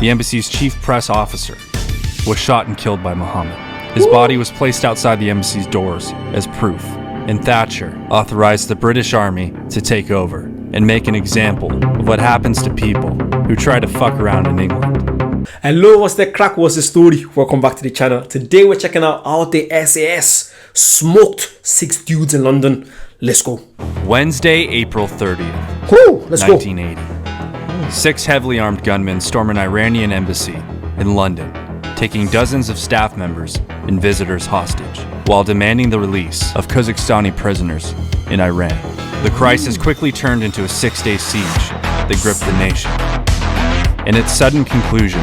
the embassy's chief press officer, was shot and killed by Mohammed. His body was placed outside the embassy's doors as proof, and Thatcher authorized the British Army to take over and make an example of what happens to people who try to fuck around in England. Hello, what's the crack? What's the story? Welcome back to the channel. Today we're checking out how the SAS smoked 6 dudes in London. Let's go. Wednesday, April 30th, Let's 1980. 6 heavily armed gunmen storm an Iranian embassy in London, taking dozens of staff members and visitors hostage, while demanding the release of Kazakhstani prisoners in Iran. The crisis quickly turned into a 6-day siege that gripped the nation, and its sudden conclusion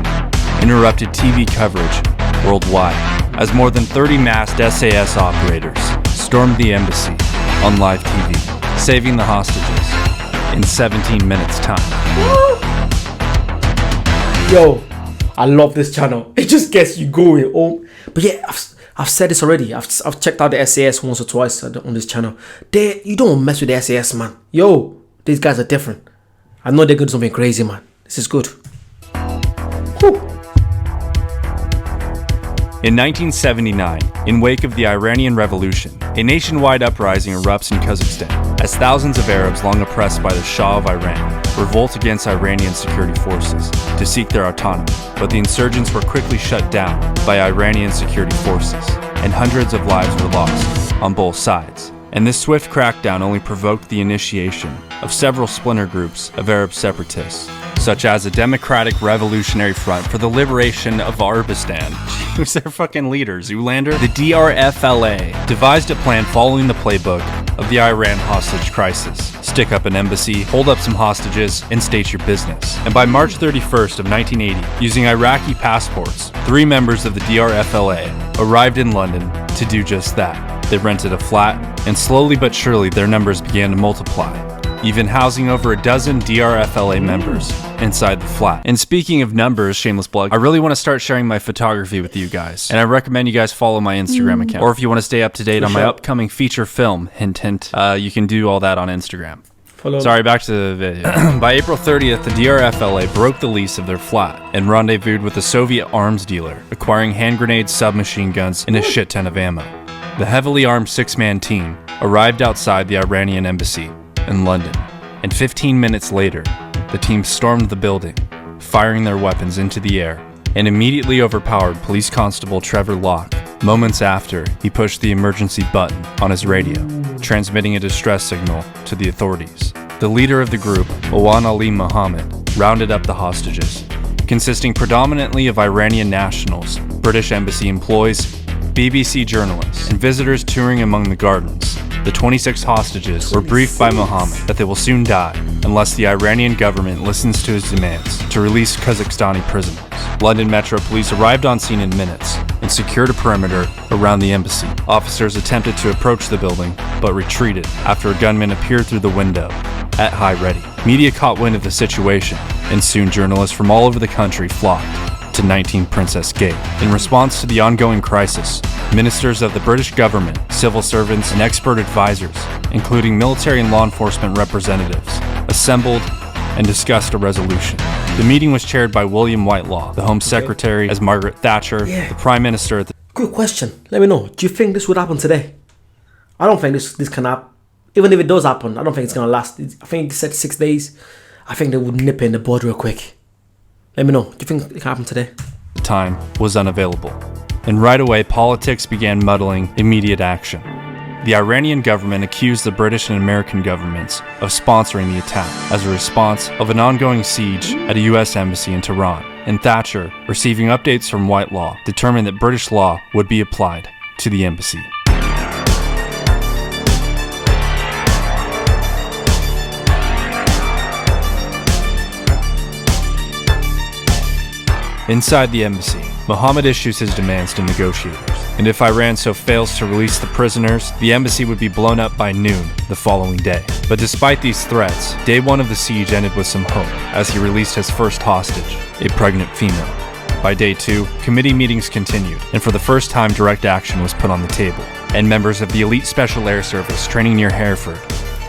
interrupted TV coverage worldwide, as more than 30 masked SAS operators stormed the embassy on live TV, saving the hostages in 17 minutes time. Yo, I love this channel. It just gets you going. Oh, but yeah, I've said this already. I've checked out the SAS once or twice on this channel. You don't mess with the SAS, man. Yo, these guys are different. I know they're gonna do something crazy, man. This is good. Whew. In 1979, in wake of the Iranian Revolution, a nationwide uprising erupts in Kazakhstan as thousands of Arabs long oppressed by the Shah of Iran revolt against Iranian security forces to seek their autonomy. But the insurgents were quickly shut down by Iranian security forces, and hundreds of lives were lost on both sides. And this swift crackdown only provoked the initiation of several splinter groups of Arab separatists, such as the Democratic Revolutionary Front for the Liberation of Arbistan. Who's their fucking leader, Zoolander? The DRFLA devised a plan following the playbook of the Iran hostage crisis. Stick up an embassy, hold up some hostages, and state your business. And by March 31st of 1980, using Iraqi passports, 3 members of the DRFLA arrived in London to do just that. They rented a flat, and slowly but surely their numbers began to multiply, even housing over a dozen DRFLA members inside the flat. And speaking of numbers, shameless plug, I really want to start sharing my photography with you guys, and I recommend you guys follow my Instagram account. Or if you want to stay up to date on my upcoming feature film, hint hint, you can do all that on Instagram. Sorry, back to the video. By April 30th, the DRFLA broke the lease of their flat and rendezvoused with a Soviet arms dealer, acquiring hand grenades, submachine guns, and a shit ton of ammo. The heavily armed 6-man team arrived outside the Iranian embassy in London, and 15 minutes later, the team stormed the building, firing their weapons into the air, and immediately overpowered Police Constable Trevor Locke moments after he pushed the emergency button on his radio, transmitting a distress signal to the authorities. The leader of the group, Awan Ali Mohammed, rounded up the hostages, consisting predominantly of Iranian nationals, British embassy employees, BBC journalists, and visitors touring among the gardens. The 26 hostages were briefed by Mohammed that they will soon die unless the Iranian government listens to his demands to release Kazakhstani prisoners. London Metro Police arrived on scene in minutes and secured a perimeter around the embassy. Officers attempted to approach the building, but retreated after a gunman appeared through the window at high ready. Media caught wind of the situation, and soon journalists from all over the country flocked to 19 Princess Gate. In response to the ongoing crisis, ministers of the British government, civil servants, and expert advisors, including military and law enforcement representatives, assembled and discussed a resolution. The meeting was chaired by William Whitelaw, the Home Secretary, as Margaret Thatcher, the Prime Minister at the... Good question. Let me know. Do you think this would happen today? I don't think this can happen. Even if it does happen, I don't think it's gonna last. I think it said 6 days. I think they would nip it in the bud real quick. Let me know. Do you think it can happen today? The time was unavailable, and right away politics began muddling immediate action. The Iranian government accused the British and American governments of sponsoring the attack as a response of an ongoing siege at a US embassy in Tehran, and Thatcher, receiving updates from Whitelaw, determined that British law would be applied to the embassy. Inside the embassy, Mohammed issues his demands to negotiators, and if Iran so fails to release the prisoners, the embassy would be blown up by noon the following day. But despite these threats, day 1 of the siege ended with some hope, as he released his first hostage, a pregnant female. By day 2, committee meetings continued, and for the first time direct action was put on the table, and members of the elite Special Air Service training near Hereford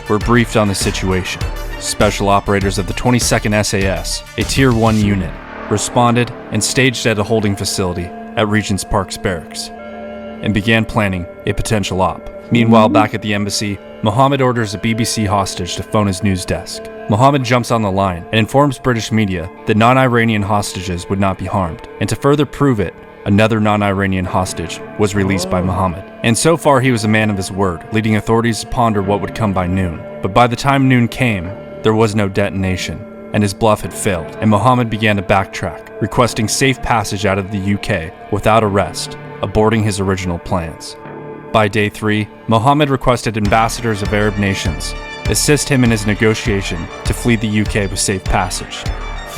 were briefed on the situation. Special operators of the 22nd SAS, a Tier 1 unit, responded and staged at a holding facility at Regent's Park's barracks and began planning a potential op. Meanwhile, back at the embassy, Mohammed orders a BBC hostage to phone his news desk. Mohammed jumps on the line and informs British media that non-Iranian hostages would not be harmed. And to further prove it, another non-Iranian hostage was released by Mohammed. And so far he was a man of his word, leading authorities to ponder what would come by noon. But by the time noon came, there was no detonation, and his bluff had failed, and Mohammed began to backtrack, requesting safe passage out of the UK without arrest, aborting his original plans. By day 3, Mohammed requested ambassadors of Arab nations assist him in his negotiation to flee the UK with safe passage.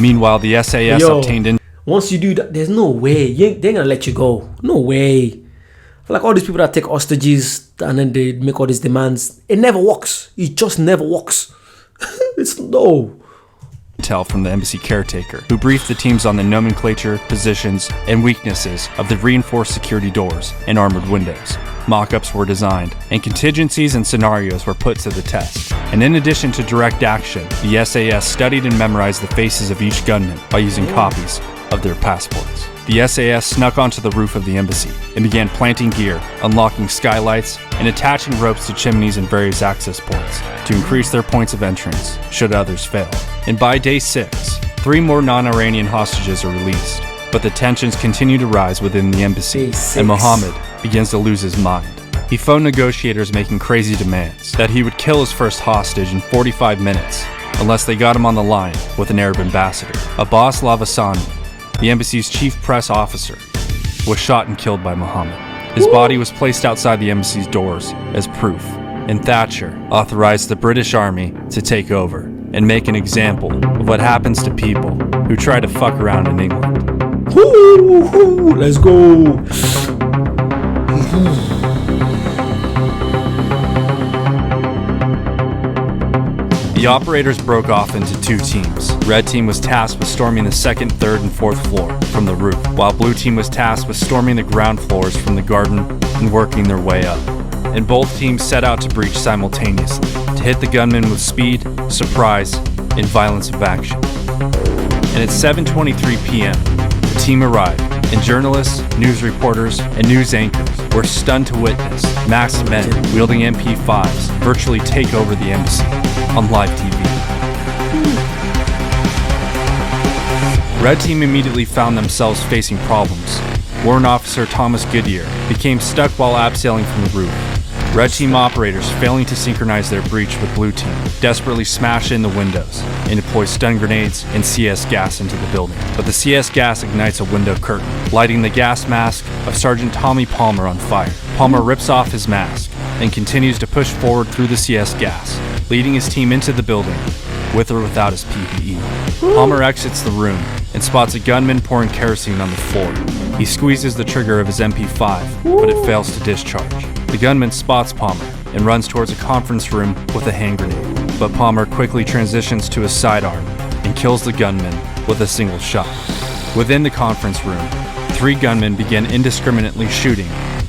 Meanwhile, the SAS obtained once you do that, there's no way they're gonna let you go. No way. Like all these people that take hostages and then they make all these demands, it never works. It just never works. It's no. Intel from the embassy caretaker, who briefed the teams on the nomenclature, positions, and weaknesses of the reinforced security doors and armored windows. Mock-ups were designed, and contingencies and scenarios were put to the test. And in addition to direct action, the SAS studied and memorized the faces of each gunman by using copies of their passports. The SAS snuck onto the roof of the embassy and began planting gear, unlocking skylights, and attaching ropes to chimneys and various access points to increase their points of entrance should others fail. And by day 6, 3 more non-Iranian hostages are released, but the tensions continue to rise within the embassy, and Mohammed begins to lose his mind. He phoned negotiators making crazy demands that he would kill his first hostage in 45 minutes unless they got him on the line with an Arab ambassador. Abbas Lavasani, the embassy's chief press officer, was shot and killed by Mohammed. His body was placed outside the embassy's doors as proof, and Thatcher authorized the British Army to take over and make an example of what happens to people who try to fuck around in England. Let's go. The operators broke off into 2 teams. Red team was tasked with storming the 2nd, 3rd, and 4th floor from the roof, while blue team was tasked with storming the ground floors from the garden and working their way up. And both teams set out to breach simultaneously, to hit the gunmen with speed, surprise, and violence of action. And at 7:23 p.m., the team arrived, and journalists, news reporters, and news anchors were stunned to witness masked men wielding MP5s virtually take over the embassy on live TV. Red team immediately found themselves facing problems. Warrant Officer Thomas Goodyear became stuck while abseiling from the roof. Red team operators, failing to synchronize their breach with blue team, desperately smash in the windows and deploy stun grenades and CS gas into the building. But the CS gas ignites a window curtain, lighting the gas mask of Sergeant Tommy Palmer on fire. Palmer rips off his mask and continues to push forward through the CS gas, leading his team into the building, with or without his PPE. Palmer exits the room and spots a gunman pouring kerosene on the floor. He squeezes the trigger of his MP5, but it fails to discharge. The gunman spots Palmer and runs towards a conference room with a hand grenade, but Palmer quickly transitions to his sidearm and kills the gunman with a single shot. Within the conference room, 3 gunmen begin indiscriminately shooting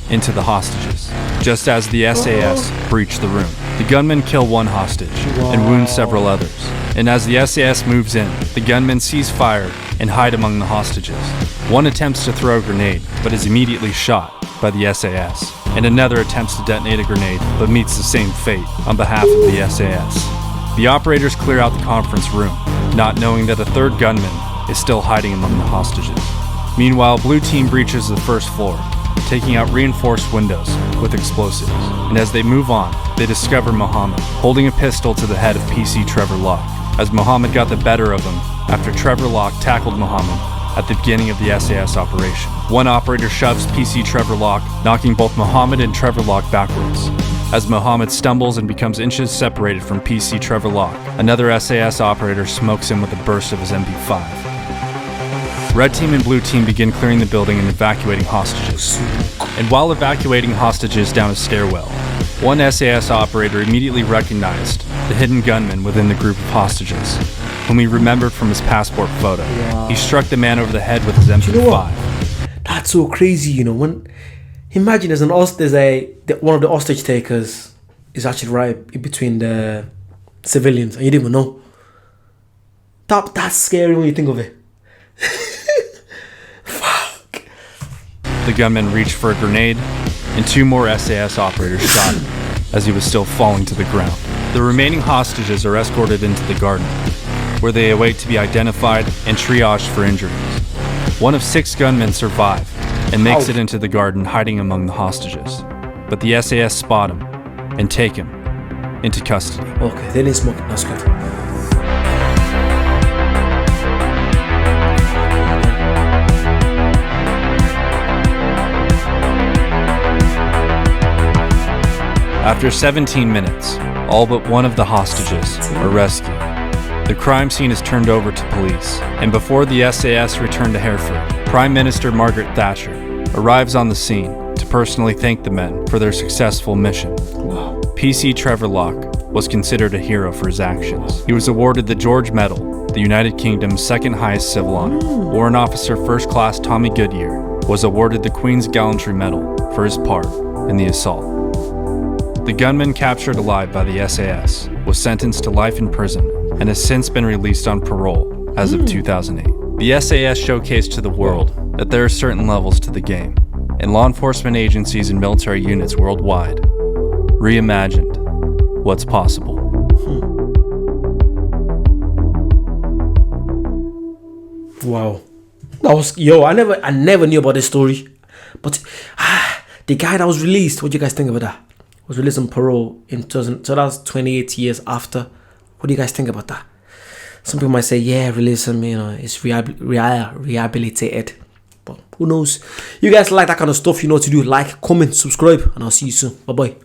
into the hostages. Just as the SAS breach the room, the gunmen kill 1 hostage and wound several others. And as the SAS moves in, the gunmen cease fire and hide among the hostages. One attempts to throw a grenade, but is immediately shot by the SAS. And another attempts to detonate a grenade, but meets the same fate on behalf of the SAS. The operators clear out the conference room, not knowing that a 3rd gunman is still hiding among the hostages. Meanwhile, blue team breaches the 1st floor, taking out reinforced windows with explosives. And as they move on, they discover Mohammed holding a pistol to the head of PC Trevor Locke, as Mohammed got the better of him after Trevor Locke tackled Mohammed at the beginning of the SAS operation. One operator shoves PC Trevor Locke, knocking both Mohammed and Trevor Locke backwards. As Mohammed stumbles and becomes inches separated from PC Trevor Locke, another SAS operator smokes him with a burst of his MP5. Red team and blue team begin clearing the building and evacuating hostages. And while evacuating hostages down a stairwell, one SAS operator immediately recognized the hidden gunman within the group of hostages, whom he remembered from his passport photo. Wow. He struck the man over the head with his MP5. You know what? That's so crazy, when imagine one of the hostage takers is actually right in between the civilians and you didn't even know. That's scary when you think of it. the gunman reached for a grenade, and 2 more SAS operators shot him as he was still falling to the ground. The remaining hostages are escorted into the garden, where they await to be identified and triaged for injuries. One of 6 gunmen survive and makes it into the garden, hiding among the hostages. But the SAS spot him and take him into custody. Okay, they didn't smoke it. That's good. After 17 minutes, all but one of the hostages are rescued. The crime scene is turned over to police, and before the SAS return to Hereford, Prime Minister Margaret Thatcher arrives on the scene to personally thank the men for their successful mission. Wow. PC Trevor Locke was considered a hero for his actions. He was awarded the George Medal, the United Kingdom's second highest civil honor. Warrant Officer First Class Tommy Goodyear was awarded the Queen's Gallantry Medal for his part in the assault. The gunman captured alive by the SAS was sentenced to life in prison and has since been released on parole as of 2008. The SAS showcased to the world that there are certain levels to the game, and law enforcement agencies and military units worldwide reimagined what's possible. Wow. That was, yo, I never knew about this story. But the guy that was released, what do you guys think about that? Was released on parole in 2000, so that's 28 years after. What do you guys think about that? Some people might say, yeah, release him, you know, it's rehabilitated. But who knows? You guys like that kind of stuff, you know what to do. Like, comment, subscribe, and I'll see you soon. Bye-bye.